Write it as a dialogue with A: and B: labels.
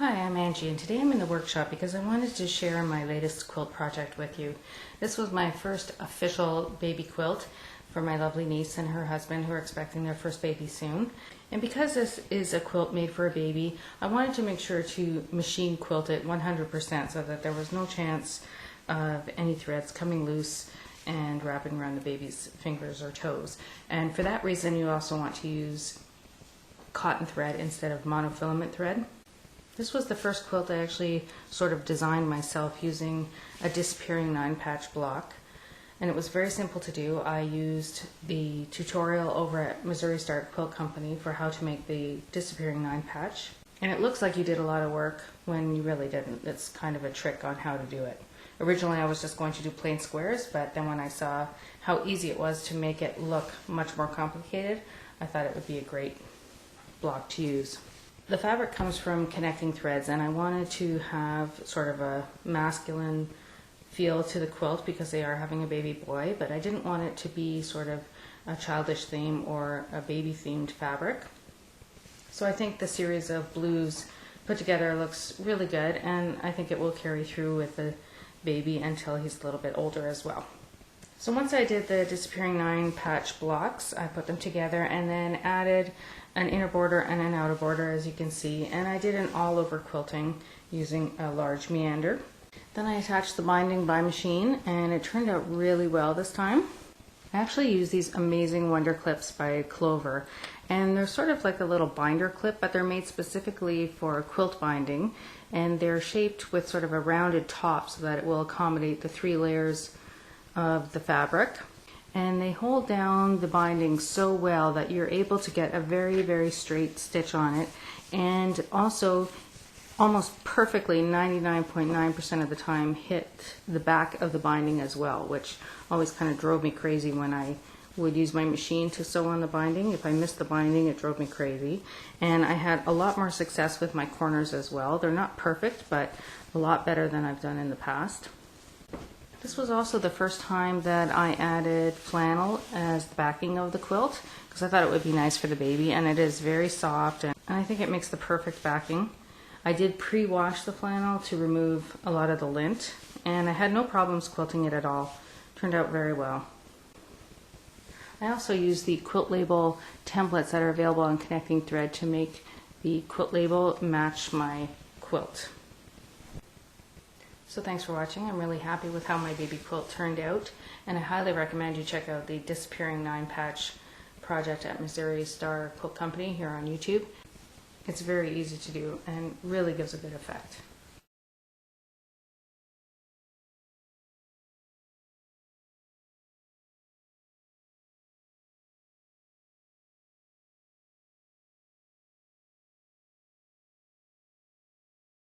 A: Hi, I'm Angie, and today I'm in the workshop because I wanted to share my latest quilt project with you. This was my first official baby quilt for my lovely niece and her husband who are expecting their first baby soon. And because this is a quilt made for a baby, I wanted to make sure to machine quilt it 100% so that there was no chance of any threads coming loose and wrapping around the baby's fingers or toes. And for that reason, you also want to use cotton thread instead of monofilament thread. This was the first quilt I actually sort of designed myself using a disappearing 9-patch block, and it was very simple to do. I used the tutorial over at Missouri Star Quilt Company for how to make the disappearing 9-patch, and it looks like you did a lot of work when you really didn't. It's kind of a trick on how to do it. Originally I was just going to do plain squares, but then when I saw how easy it was to make it look much more complicated, I thought it would be a great block to use. The fabric comes from connecting threads, and I wanted to have sort of a masculine feel to the quilt because they are having a baby boy, but I didn't want it to be sort of a childish theme or a baby themed fabric. So I think the series of blues put together looks really good, and I think it will carry through with the baby until he's a little bit older as well. So once I did the disappearing 9-patch blocks, I put them together and then added an inner border and an outer border, as you can see, and I did an all-over quilting using a large meander. Then I attached the binding by machine, and it turned out really well this time. I actually used these amazing Wonder Clips by Clover, and they're sort of like a little binder clip, but they're made specifically for quilt binding, and they're shaped with sort of a rounded top so that it will accommodate the 3 layers of the fabric, and they hold down the binding so well that you're able to get a very, very straight stitch on it, and also almost perfectly 99.9% of the time hit the back of the binding as well, which always kind of drove me crazy when I would use my machine to sew on the binding. If I missed the binding, it drove me crazy. And I had a lot more success with my corners as well. They're not perfect, but a lot better than I've done in the past. This was also the first time that I added flannel as the backing of the quilt because I thought it would be nice for the baby, and it is very soft, and I think it makes the perfect backing. I did pre-wash the flannel to remove a lot of the lint, and I had no problems quilting it at all. Turned out very well. I also used the quilt label templates that are available on Connecting Thread to make the quilt label match my quilt. So thanks for watching. I'm really happy with how my baby quilt turned out, and I highly recommend you check out the disappearing 9-patch project at Missouri Star Quilt Company here on YouTube. It's very easy to do and really gives a good effect.